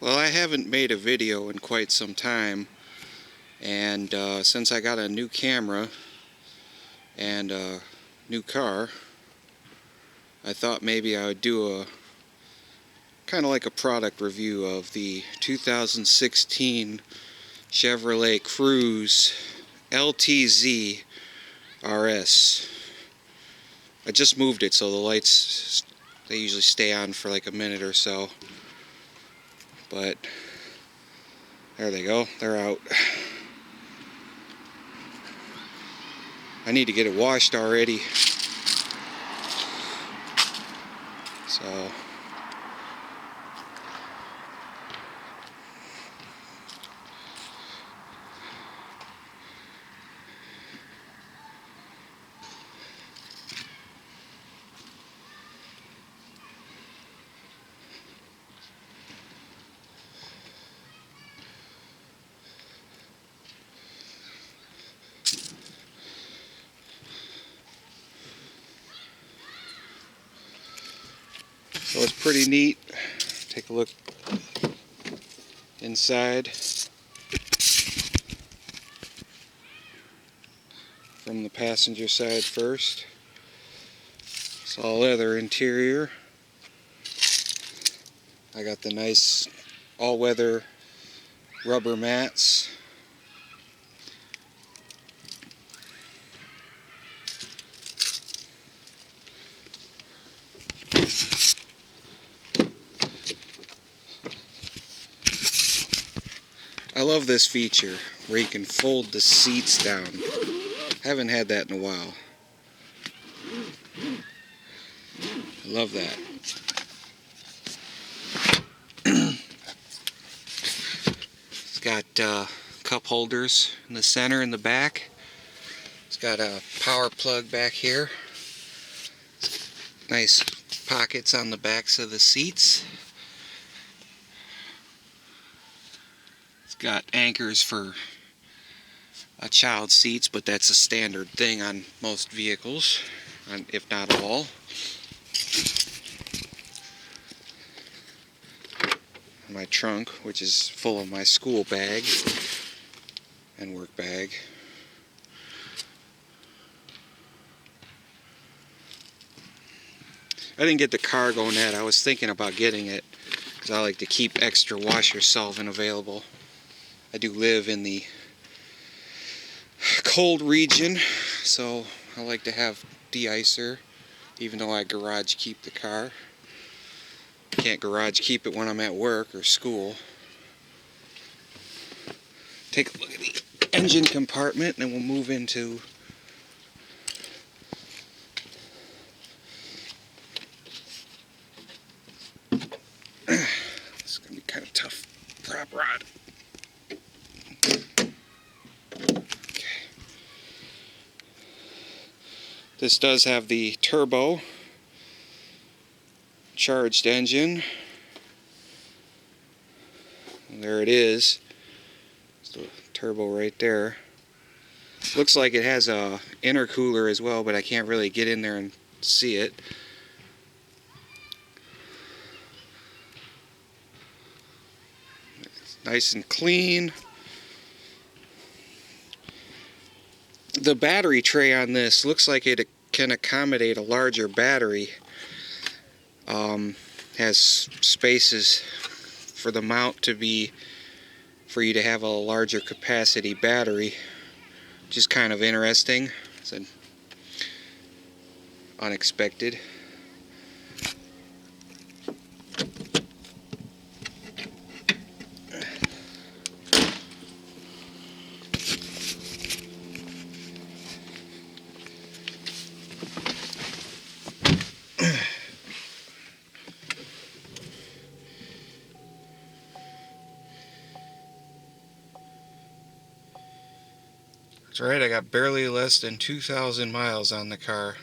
Well, I haven't made a video in quite some time, and since I got a new camera and a new car, I thought maybe I would do a kind of like a product review of the 2016 Chevrolet Cruze LTZ RS. I just moved it, so the lights, they usually stay on for like a minute or so. But there they go, they're out. I need to get it washed already. So it's pretty neat. Take a look inside from the passenger side first. It's all leather interior. I got the nice all-weather rubber mats. I love this feature where you can fold the seats down. Haven't had that in a while. I love that. It's got cup holders in the center and the back. It's got a power plug back here. Nice pockets on the backs of the seats. It's got anchors for child seats, but that's a standard thing on most vehicles, if not all. My trunk, which is full of my school bag and work bag. I didn't get the cargo net. I was thinking about getting it because I like to keep extra washer solvent available. I do live in the cold region, so I like to have de-icer, even though I garage keep the car. Can't garage keep it when I'm at work or school. Take a look at the engine compartment, and then we'll move into it's gonna be kind of tough prop rod. Okay. This does have the turbo charged engine. And there it is. It's the turbo right there. Looks like it has a intercooler as well, but I can't really get in there and see it. It's nice and clean. The battery tray on this looks like it can accommodate a larger battery. Has spaces for the mount to be, for you to have a larger capacity battery, which is kind of interesting. It's unexpected. That's right, I got barely less than 2,000 miles on the car.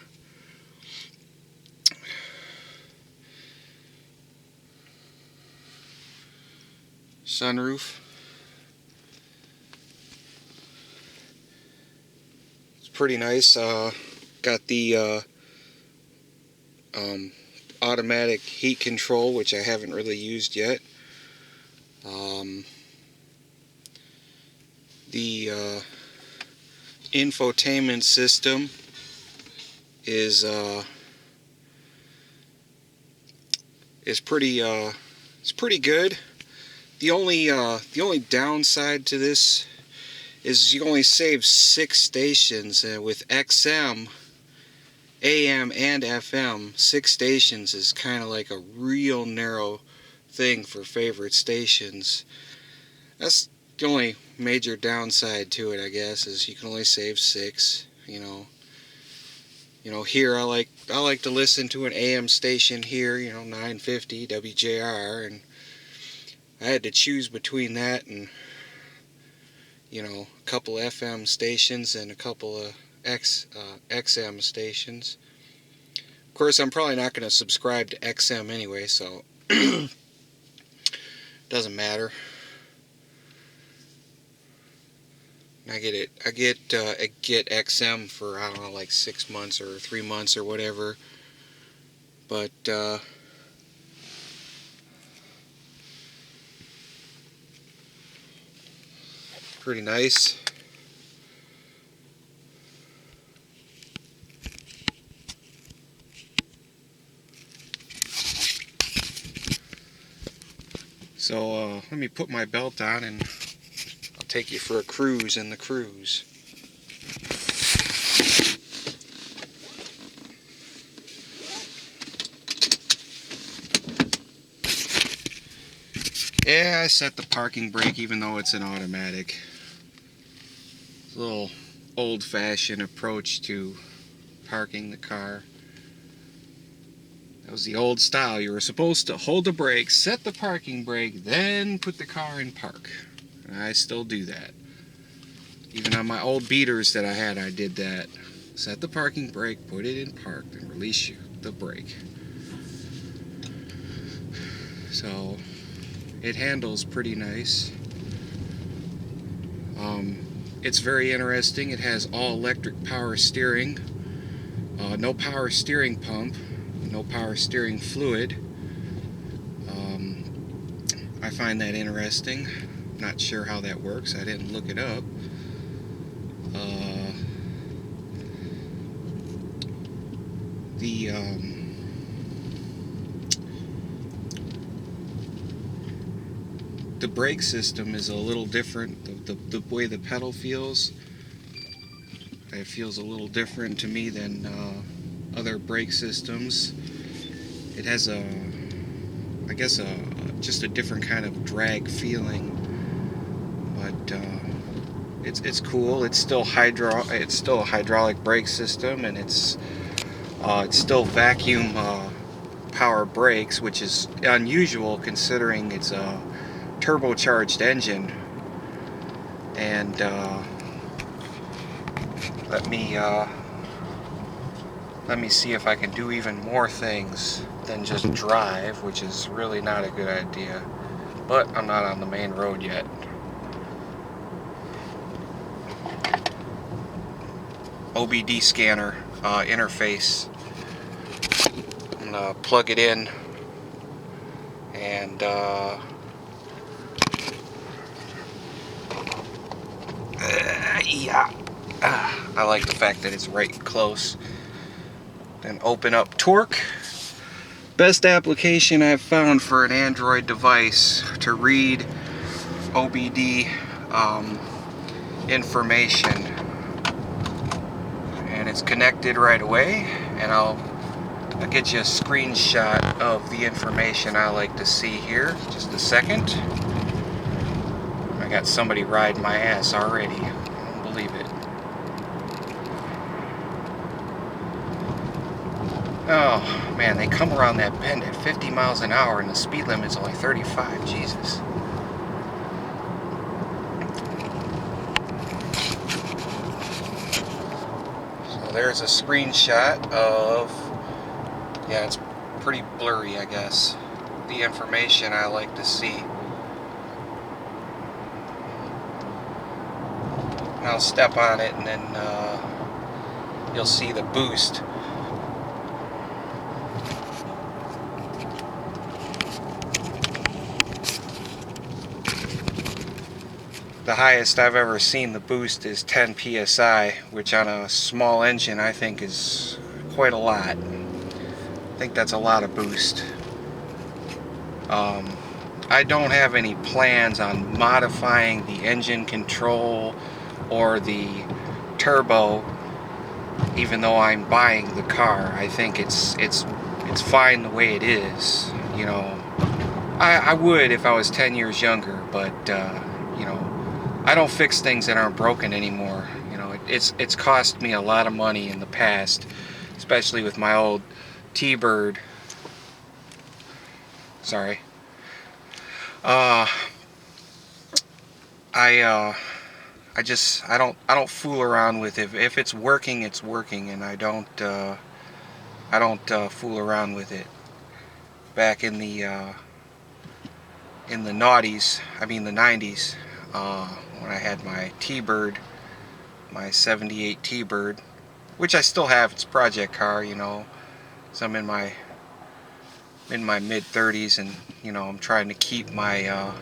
Sunroof. It's pretty nice. Got the automatic heat control, which I haven't really used yet. The infotainment system is pretty it's pretty good. The only downside to this is you only save 6 stations, and with XM, AM and FM, 6 stations is kind of like a real narrow thing for favorite stations. That's the only major downside to it, I guess, is you can only save 6. Here I like to listen to an AM station here, 950 WJR, and I had to choose between that and a couple FM stations and a couple of XM stations. Of course, I'm probably not going to subscribe to XM anyway, so doesn't matter. I get XM for, I don't know, like 6 months or 3 months or whatever. But pretty nice. So let me put my belt on and I'll take you for a cruise in the Cruze. Yeah, I set the parking brake even though it's an automatic. It's a little old-fashioned approach to parking the car. That was the old style. You were supposed to hold the brake, set the parking brake, then put the car in park. And I still do that. Even on my old beaters that I had, I did that. Set the parking brake, put it in park, then release the brake. So it handles pretty nice. It's very interesting. It has all electric power steering, no power steering pump, no power steering fluid. I find that interesting. Not sure how that works. I didn't look it up. The brake system is a little different. The way the pedal feels, it feels a little different to me than other brake systems. It has just a different kind of drag feeling, but it's cool. It's still a hydraulic brake system, and it's still vacuum power brakes, which is unusual considering it's a turbocharged engine. And let me see if I can do even more things than just drive, which is really not a good idea. But I'm not on the main road yet. OBD scanner interface. I'm gonna plug it in and yeah, I like the fact that it's right close. Then open up Torque. Best application I've found for an Android device to read OBD information, and it's connected right away. And I'll get you a screenshot of the information I like to see here. Just a second. I got somebody riding my ass already. I don't believe it. Oh man, they come around that bend at 50 miles an hour and the speed limit's only 35. Jesus. So there's a screenshot of, yeah, it's pretty blurry, I guess, the information I like to see. I'll step on it and then you'll see the boost. The highest I've ever seen the boost is 10 psi, which on a small engine I think is quite a lot. I think that's a lot of boost. I don't have any plans on modifying the engine control or the turbo, even though I'm buying the car. I think it's fine the way it is. You know, I would if I was 10 years younger, but you know, I don't fix things that aren't broken anymore. You know, it's cost me a lot of money in the past, especially with my old T-Bird. Sorry. I don't fool around with it. If it's working, it's working, and I don't fool around with it. Back in the noughties, I mean the 90s, when I had my T-Bird, my 78 T-Bird, which I still have. It's a project car, you know. So I'm in my mid-30s, and you know, I'm trying to keep my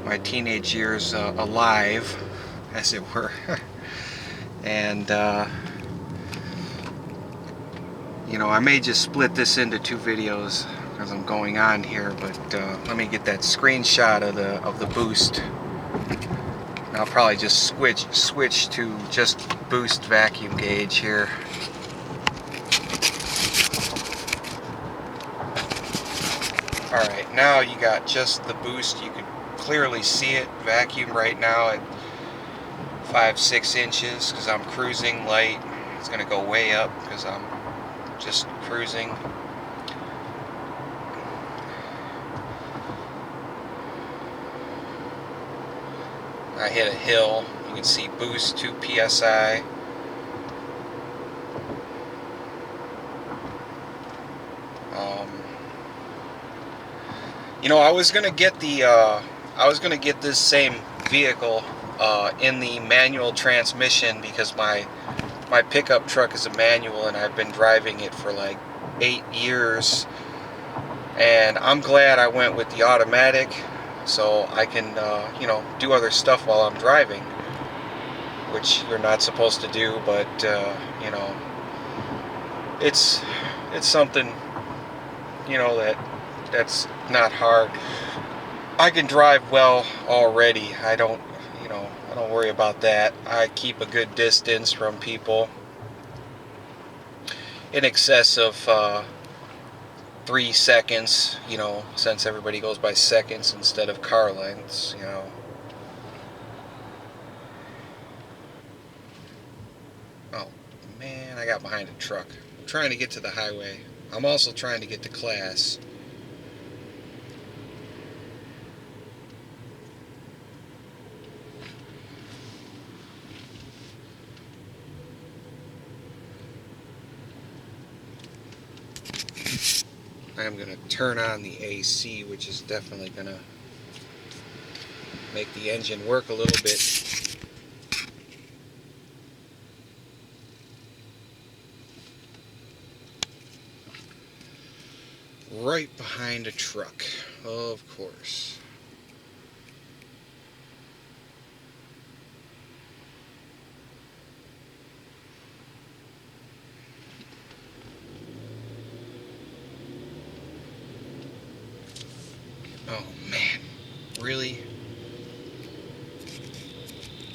my teenage years alive, as it were. And you know, I may just split this into two videos as I'm going on here, but let me get that screenshot of the boost. And I'll probably just switch to just boost vacuum gauge here. Alright, now you got just the boost. You can clearly see it vacuum right now at 5-6 inches because I'm cruising light. It's going to go way up because I'm just cruising. I hit a hill. You can see boost 2 psi. You know, I was gonna get this same vehicle in the manual transmission because my pickup truck is a manual, and I've been driving it for like 8 years. And I'm glad I went with the automatic, so I can you know, do other stuff while I'm driving, which you're not supposed to do. But you know, it's something, you know, that's not hard. I can drive well already. I don't worry about that. I keep a good distance from people, in excess of 3 seconds, you know, since everybody goes by seconds instead of car lengths, you know. Oh man, I got behind a truck. I'm trying to get to the highway. I'm also trying to get to class. I'm going to turn on the AC, which is definitely going to make the engine work a little bit. Right behind a truck, of course. Oh man, really?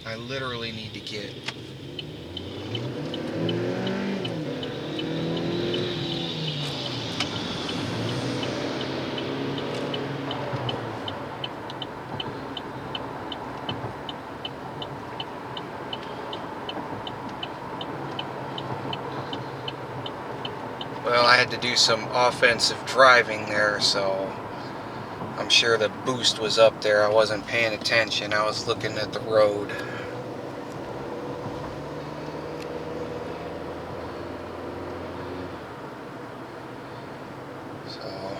I literally need to get... Well, I had to do some offensive driving there, so I'm sure the boost was up there. I wasn't paying attention. I was looking at the road. So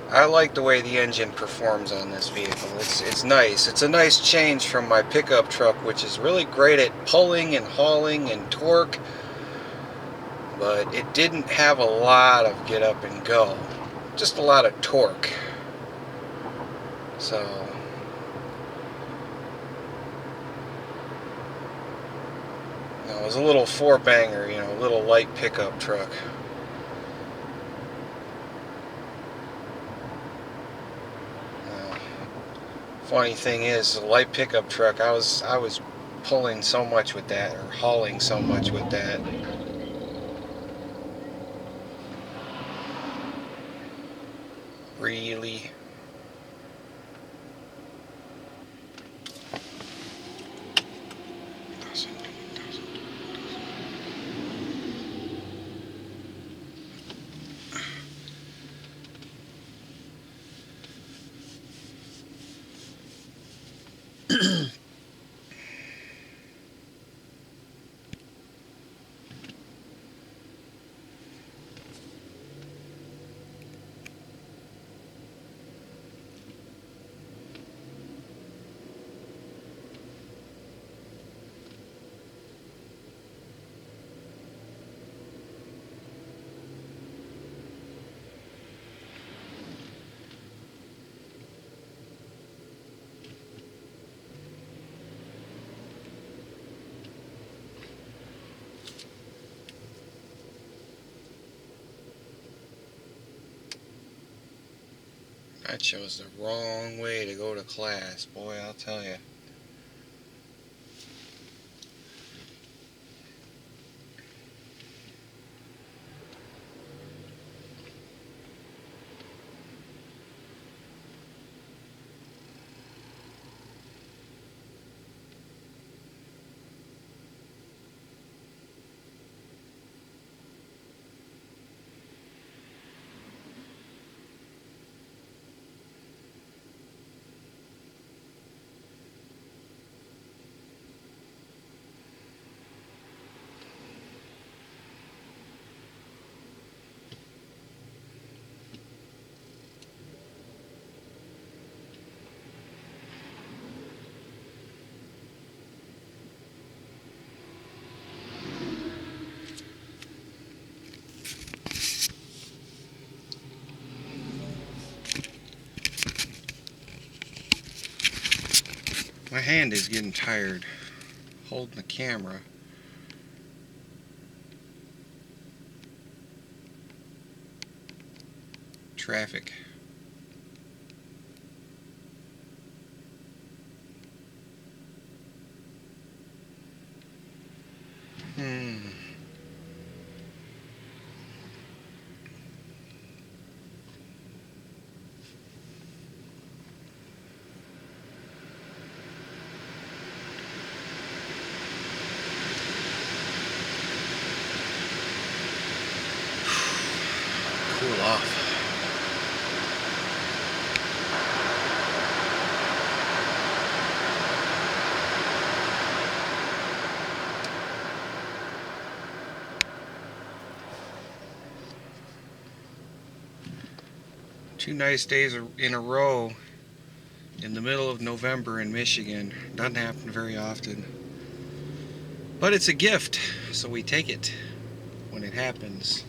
I like the way the engine performs on this vehicle. It's nice. It's a nice change from my pickup truck, which is really great at pulling and hauling and torque, but it didn't have a lot of get up and go. Just a lot of torque. So No, it was a little four-banger, you know, a little light pickup truck. Funny thing is, the light pickup truck, I was pulling so much with that, or hauling so much with that. Really? I chose the wrong way to go to class, boy, I'll tell you. My hand is getting tired holding the camera. Traffic. Cool off. Two nice days in a row in the middle of November in Michigan. Doesn't happen very often. But it's a gift, so we take it when it happens.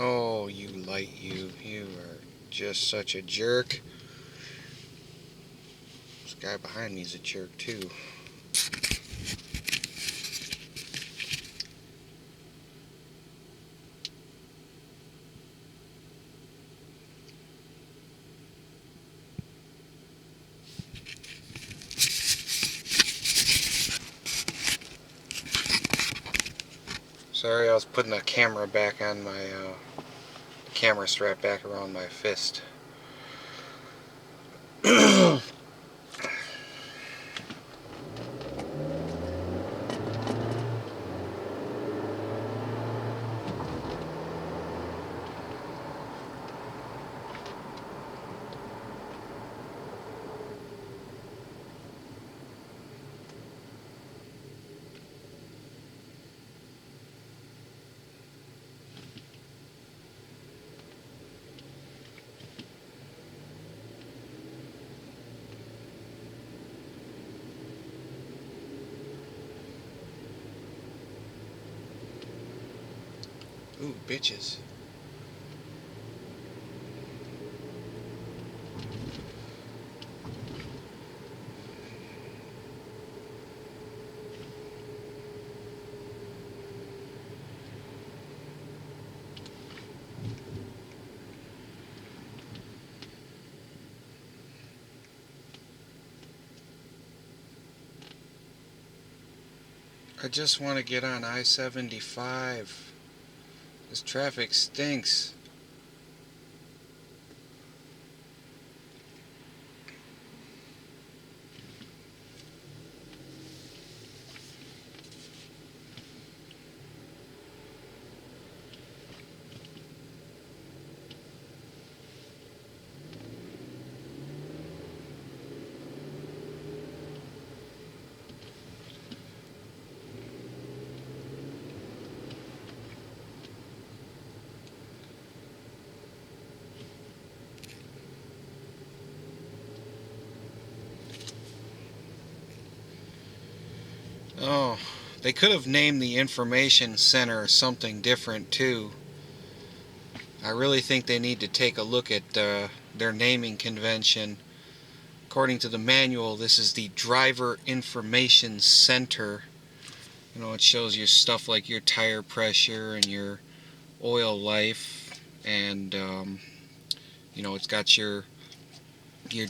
Oh, you light you. You are just such a jerk. This guy behind me is a jerk too. Sorry, I was putting the camera back on my camera strap back around my fist. Ooh, bitches. I just want to get on I-75. This traffic stinks. Oh, they could have named the information center something different too. I really think they need to take a look at their naming convention. According to the manual, this is the Driver Information Center. You know, it shows you stuff like your tire pressure and your oil life, and you know, it's got your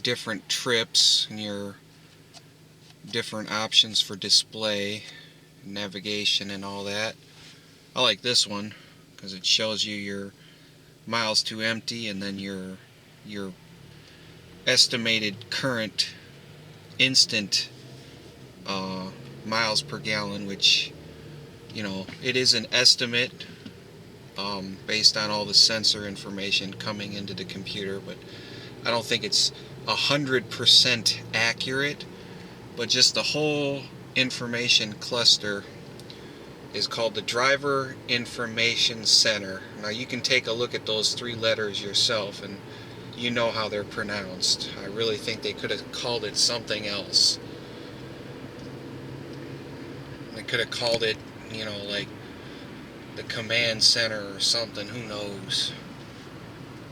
different trips and your different options for display, navigation, and all that. I like this one because it shows you your miles to empty and then your estimated current instant miles per gallon, which, you know, it is an estimate based on all the sensor information coming into the computer, but I don't think it's 100% accurate. But just the whole information cluster is called the Driver Information Center. Now you can take a look at those three letters yourself and you know how they're pronounced. I really think they could have called it something else. They could have called it, you know, like the Command Center or something, who knows.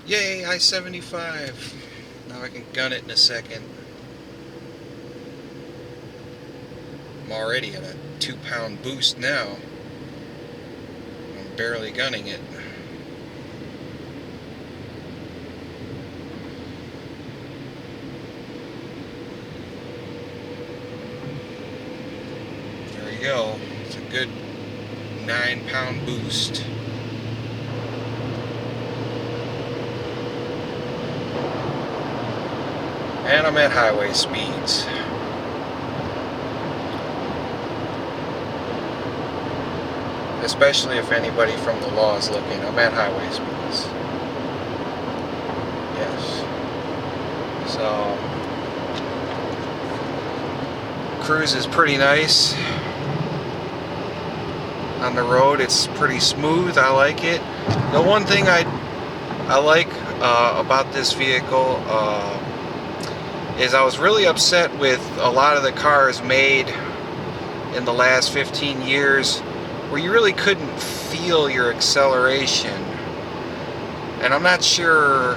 Yay, I-75. Now I can gun it in a second. I'm already at a 2-pound boost now. I'm barely gunning it. There we go. It's a good 9-pound boost. And I'm at highway speeds. Especially if anybody from the law is looking, I'm at highway speeds. Yes. So, Cruze is pretty nice. On the road, it's pretty smooth. I like it. The one thing I like about this vehicle is I was really upset with a lot of the cars made in the last 15 years where you really couldn't feel your acceleration. And I'm not sure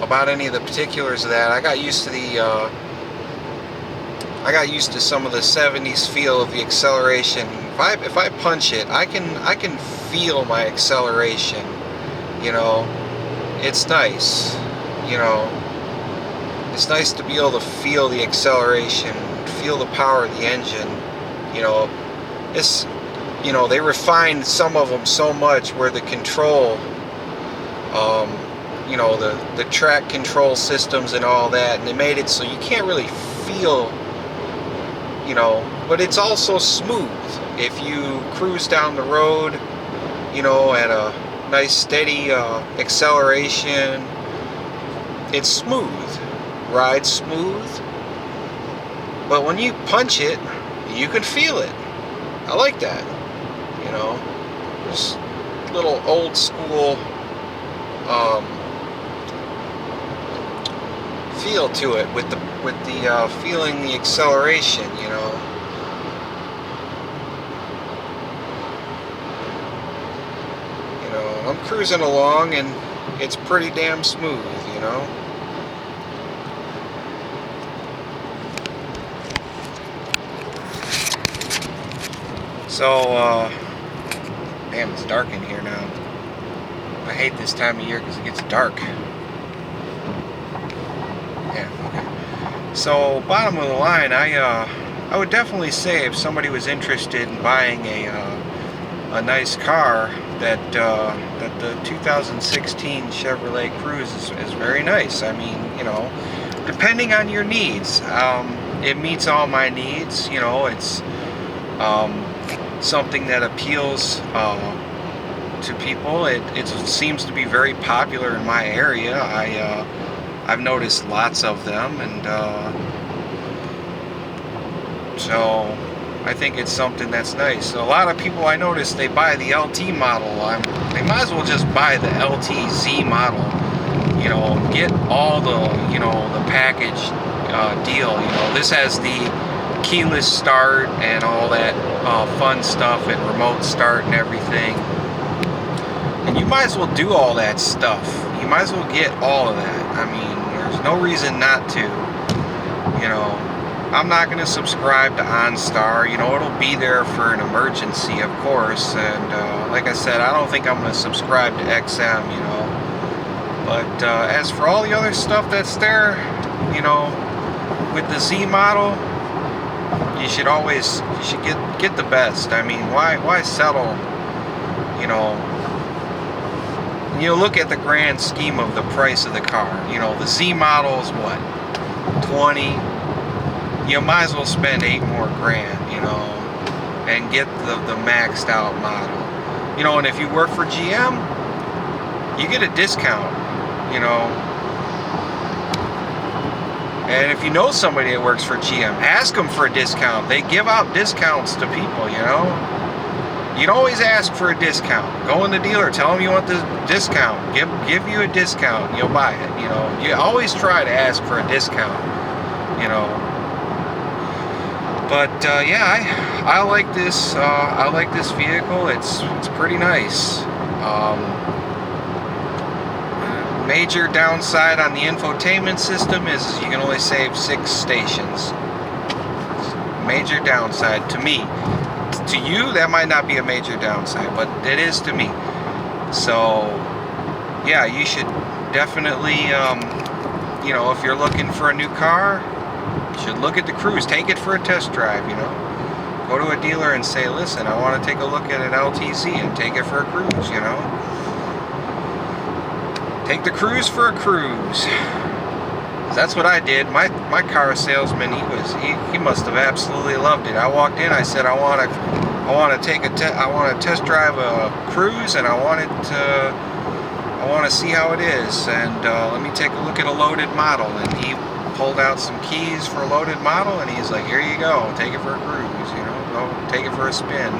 about any of the particulars of that. I got used to some of the 70s feel of the acceleration. If I punch it, I can feel my acceleration. You know, it's nice. You know, it's nice to be able to feel the acceleration, feel the power of the engine. You know, it's, you know, they refined some of them so much where the control, you know, the track control systems and all that, and they made it so you can't really feel, you know, but it's also smooth. If you cruise down the road, you know, at a nice steady acceleration, it's smooth, rides smooth. But when you punch it, you can feel it. I like that. You know, just little old school feel to it with the feeling the acceleration. You know, I'm cruising along and it's pretty damn smooth, you know. So, damn, it's dark in here now. I hate this time of year because it gets dark. Yeah, okay. So, bottom of the line, I would definitely say if somebody was interested in buying a nice car, that the 2016 Chevrolet Cruze is very nice. I mean, you know, depending on your needs, it meets all my needs. You know, it's something that appeals to people. It seems to be very popular in my area. I've noticed lots of them, and so I think it's something that's nice. So a lot of people I notice, they buy the LT model. They might as well just buy the LTZ model. You know, get all the, you know, the package deal. You know, this has the keyless start and all that fun stuff, and remote start and everything. And you might as well do all that stuff. You might as well get all of that. I mean, there's no reason not to. You know, I'm not going to subscribe to OnStar. You know, it'll be there for an emergency, of course. And like I said, I don't think I'm going to subscribe to XM, you know. But as for all the other stuff that's there, you know, with the Z model, you should get the best. I mean, why settle? You know, look at the grand scheme of the price of the car. You know, the Z model is what, 20. You might as well spend 8 more grand, you know, and get the maxed out model. You know, and if you work for GM, you get a discount, you know. And if you know somebody that works for GM, ask them for a discount. They give out discounts to people, you know. You can always ask for a discount. Go in the dealer, tell them you want the discount. Give you a discount, you'll buy it, you know. You always try to ask for a discount, you know. But yeah, I like this. I like this vehicle. It's pretty nice. Major downside on the infotainment system is you can only save 6 stations. Major downside to me. To you, that might not be a major downside, but it is to me. So yeah, you should definitely, you know, if you're looking for a new car, you should look at the Cruze. Take it for a test drive, you know. Go to a dealer and say, listen, I want to take a look at an LTZ, and take it for a cruise, you know. Take the Cruze for a cruise. That's what I did. My car salesman, he must have absolutely loved it. I walked in, I said, I want to test drive a Cruze, and I want to see how it is, and let me take a look at a loaded model. And he pulled out some keys for a loaded model, and he's like, here you go, take it for a cruise, you know, go take it for a spin.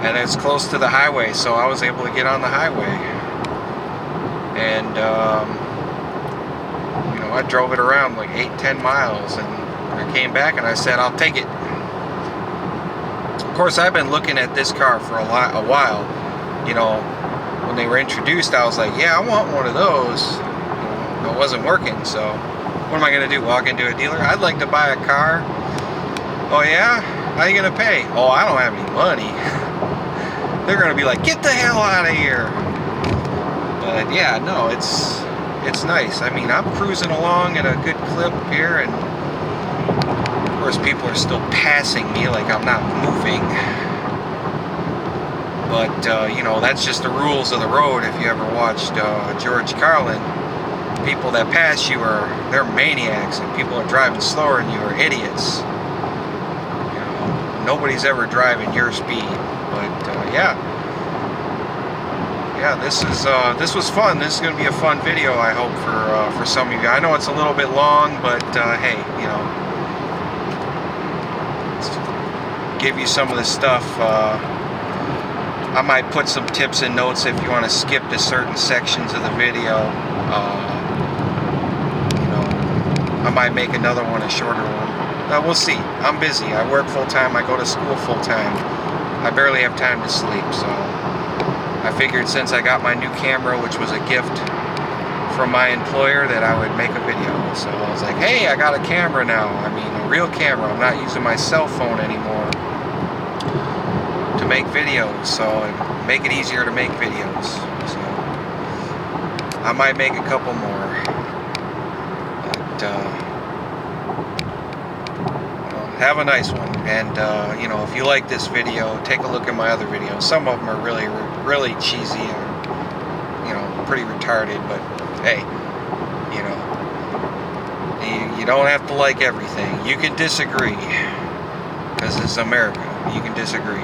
And it's close to the highway, so I was able to get on the highway. And you know, I drove it around like 8-10 miles, and I came back and I said, I'll take it. Of course, I've been looking at this car for a while. You know, when they were introduced, I was like, yeah, I want one of those. You know, it wasn't working, so what am I going to do, walk into a dealer? I'd like to buy a car. Oh yeah? How are you going to pay? Oh, I don't have any money. They're going to be like, get the hell out of here. But yeah, no, it's nice. I mean, I'm cruising along at a good clip here, and of course people are still passing me like I'm not moving. But you know, that's just the rules of the road. If you ever watched George Carlin, people that pass you they're maniacs, and people are driving slower than you are idiots. You know, nobody's ever driving your speed. But yeah, this was fun. This is going to be a fun video, I hope, for some of you. I know it's a little bit long, but hey, you know, give you some of the stuff. I might put some tips and notes if you want to skip to certain sections of the video. You know, I might make another one, a shorter one. We'll see. I'm busy. I work full time. I go to school full time. I barely have time to sleep, so I figured since I got my new camera, which was a gift from my employer, that I would make a video. So I was like, hey, I got a camera now. I mean, a real camera. I'm not using my cell phone anymore to make videos, so it'd make it easier to make videos. So I might make a couple more. But have a nice one. And you know, if you like this video, take a look at my other videos. Some of them are really cheesy and, you know, pretty retarded, but hey, you know, you don't have to like everything. You can disagree, because it's America. You can disagree.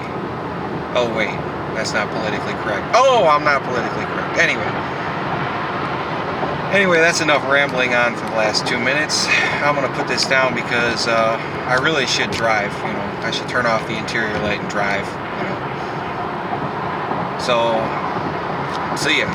Oh wait, that's not politically correct. Oh, I'm not politically correct. Anyway, that's enough rambling on for the last 2 minutes. I'm gonna put this down because I really should drive. You know, I should turn off the interior light and drive. You know, so see ya.